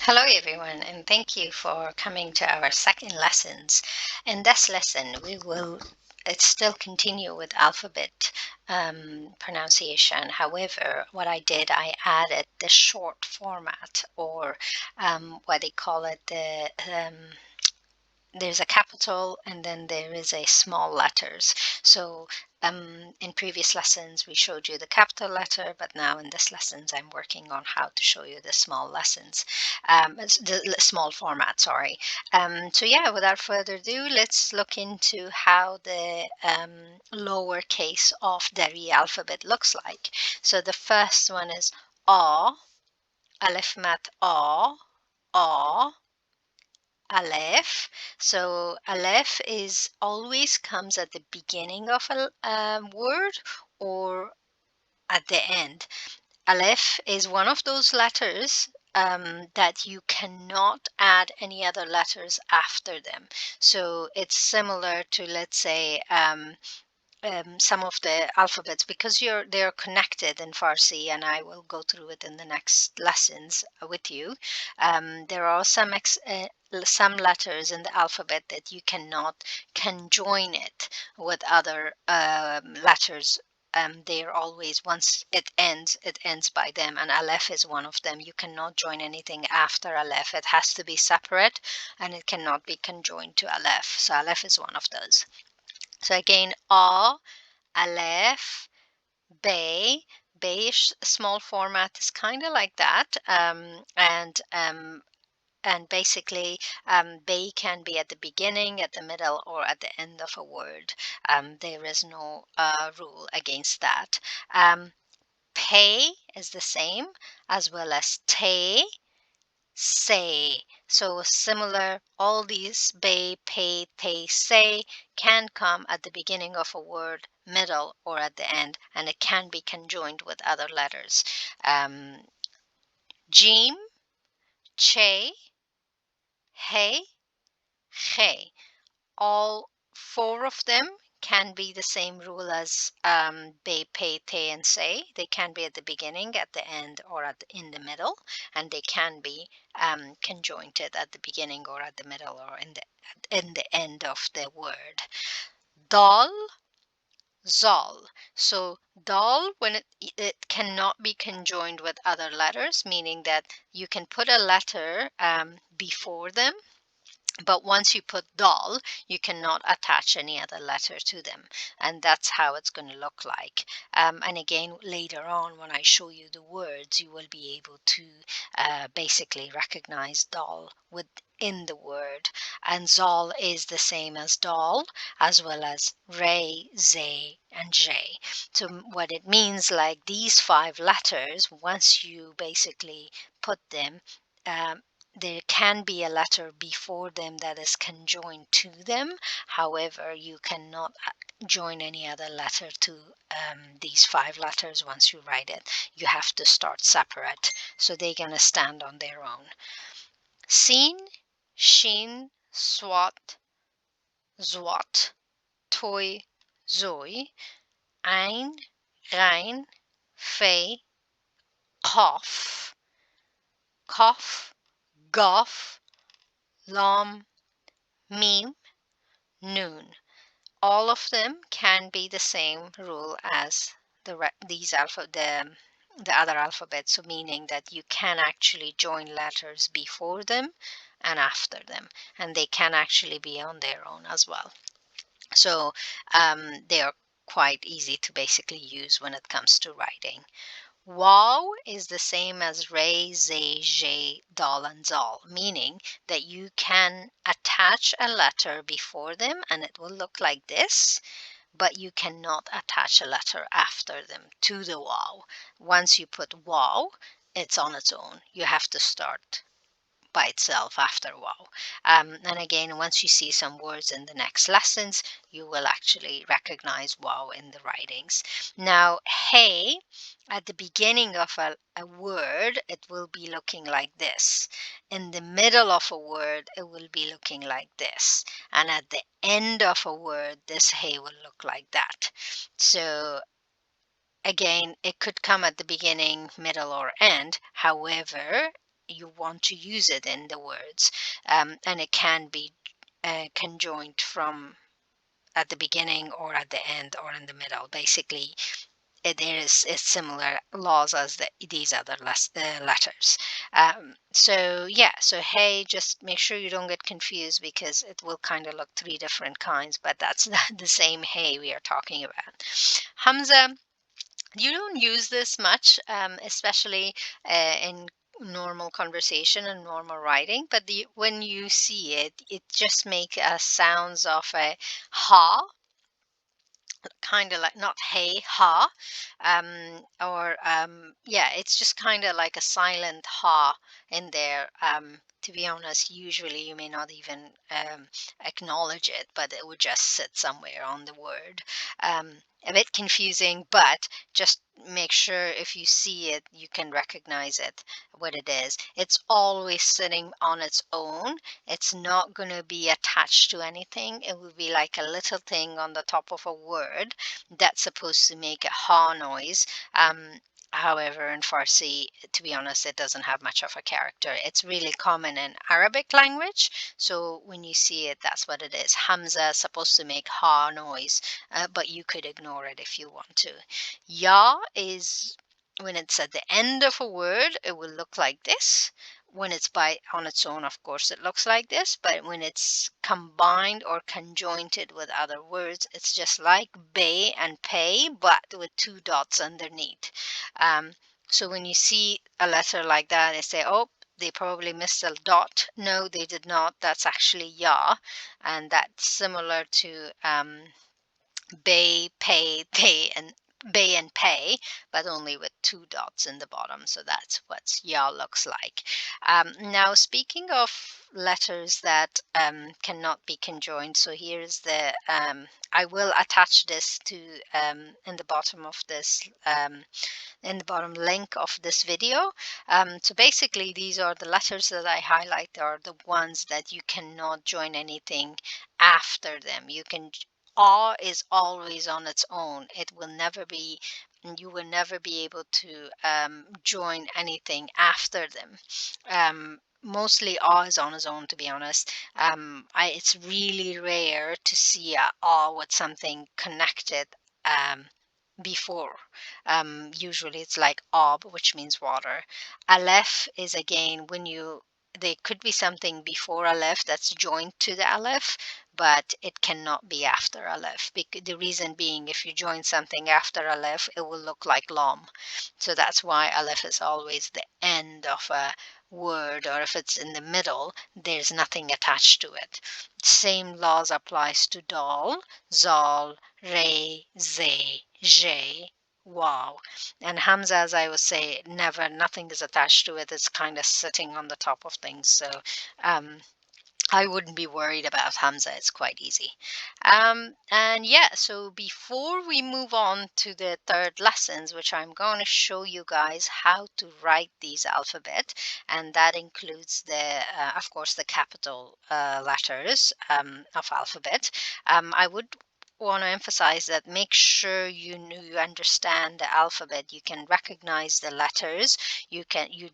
Hello, everyone, and thank you for coming to our second lessons. In this lesson, we will still continue with alphabet pronunciation. However, what I did, I added the short format, or what they call it, there's a capital and then there is a small letters. So in previous lessons we showed you the capital letter, but now in this lessons I'm working on how to show you the small lessons, the small format. Sorry. So yeah, without further ado, let's look into how the lowercase of Dari alphabet looks like. So the first one is A, Aleph Mat A, Aleph. So Aleph is always comes at the beginning of a word or at the end. Aleph is one of those letters that you cannot add any other letters after them. So it's similar to, let's say, some of the alphabets, because they're connected in Farsi, and I will go through it in the next lessons with you. There are some letters in the alphabet that you cannot conjoin it with other letters. They're always, once it ends by them, and Aleph is one of them. You cannot join anything after Aleph. It has to be separate, and it cannot be conjoined to Aleph. So Aleph is one of those. So again, A, Aleph, Bay. Bayish small format is kind of like that. And basically, Bay can be at the beginning, at the middle, or at the end of a word. There is no rule against that. Pay is the same, as well as Tay, say. So similar, all these bay, pay, they, say can come at the beginning of a word, middle, or at the end, and it can be conjoined with other letters. Jim, che, hey, che. All four of them can be the same rule as be, pay, te, and say. They can be at the beginning, at the end, or in the middle, and they can be conjointed at the beginning or at the middle or in the end of the word. Dal, zal. So dal, when it cannot be conjoined with other letters, meaning that you can put a letter before them, but once you put dal, you cannot attach any other letter to them. And that's how it's going to look like. And again, later on, when I show you the words, you will be able to basically recognize dal within the word. And zal is the same as dal, as well as re, ze, and j. So what it means, like these five letters, once you basically put them, there can be a letter before them that is conjoined to them. However, you cannot join any other letter to these five letters once you write it. You have to start separate. So they're going to stand on their own. Sin, shin, swat, zwat, toy, zoi, ein, rein, fe, qaf, qaf, gaf, lam, mim, noon. All of them can be the same rule as the other alphabets, so meaning that you can actually join letters before them and after them, and they can actually be on their own as well. So they are quite easy to basically use when it comes to writing. Waw is the same as re, ze, je, dal, and zal, meaning that you can attach a letter before them and it will look like this, but you cannot attach a letter after them to the waw. Once you put waw, it's on its own. You have to start by itself after wow. And again, once you see some words in the next lessons, you will actually recognize wow in the writings. Now, hey, at the beginning of a word, it will be looking like this. In the middle of a word, it will be looking like this. And at the end of a word, this hey will look like that. So again, it could come at the beginning, middle, or end. However, you want to use it in the words. And it can be conjoined from at the beginning or at the end or in the middle. Basically, there is similar laws as these other letters. So yeah, so hey, just make sure you don't get confused because it will kind of look three different kinds, but that's the same hey we are talking about. Hamza, you don't use this much, especially in normal conversation and normal writing, but when you see it, it just makes sounds of a ha, kind of like not hey ha, or yeah, it's just kind of like a silent ha in there. To be honest, usually you may not even acknowledge it, but it would just sit somewhere on the word. um, a bit confusing, but just make sure if you see it you can recognize it, what it is. It's always sitting on its own. It's not going to be attached to anything. It will be like a little thing on the top of a word that's supposed to make a ha noise. However, in Farsi, to be honest, it doesn't have much of a character. It's really common in Arabic language. So when you see it, that's what it is. Hamza is supposed to make ha noise, but you could ignore it if you want to. Ya is when it's at the end of a word, it will look like this. When it's by on its own, of course, it looks like this, but when it's combined or conjointed with other words, it's just like bay and pay, but with two dots underneath. Um, so when you see a letter like that, they say, oh, they probably missed a dot. No, they did not. That's actually ya. And that's similar to bay, bay and pay, but only with two dots in the bottom. So that's what ya looks like. Now, speaking of letters that cannot be conjoined, so here's the I will attach this to in the bottom of this in the bottom link of this video. So basically, these are the letters that I highlight are the ones that you cannot join anything after them. You can awe is always on its own. It will never be, you will never be able to join anything after them. Mostly awe is on its own, to be honest. It's really rare to see a awe with something connected before. Usually it's like ob, which means water. Aleph is again when you, there could be something before aleph that's joined to the aleph, but it cannot be after aleph. The reason being, if you join something after aleph, it will look like lam. So that's why aleph is always the end of a word, or if it's in the middle, there's nothing attached to it. Same laws applies to dal, zal, re, ze, je, wow. And hamza, as I was saying, never, nothing is attached to it. It's kind of sitting on the top of things. So um, I wouldn't be worried about Hamza. It's quite easy. And yeah, so before we move on to the third lessons, which I'm going to show you guys how to write these alphabet, and that includes the, of course, the capital letters of alphabet. I would want to emphasize that make sure you understand the alphabet. You can recognize the letters. You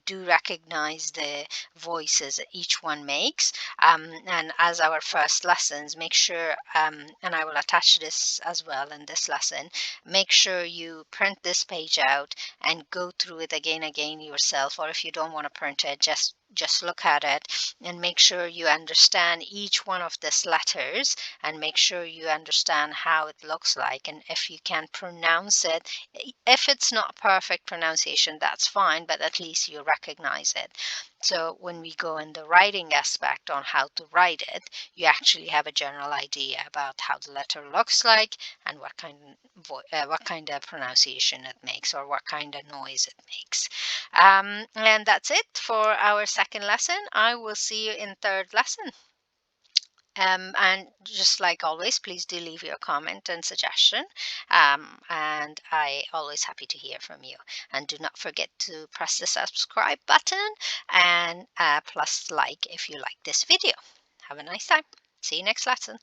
do recognize the voices that each one makes. And as our first lessons, make sure, and I will attach this as well in this lesson, make sure you print this page out and go through it again yourself, or if you don't want to print it, just look at it and make sure you understand each one of these letters, and make sure you understand how it looks like, and if you can pronounce it. If it's not perfect pronunciation, that's fine, but at least you recognize it. So when we go in the writing aspect on how to write it, you actually have a general idea about how the letter looks like and what kind of pronunciation it makes, or what kind of noise it makes. And that's it for our second lesson. I will see you in third lesson. And just like always, please do leave your comment and suggestion. And I always happy to hear from you. And do not forget to press the subscribe button and plus like if you like this video. Have a nice time. See you next lesson.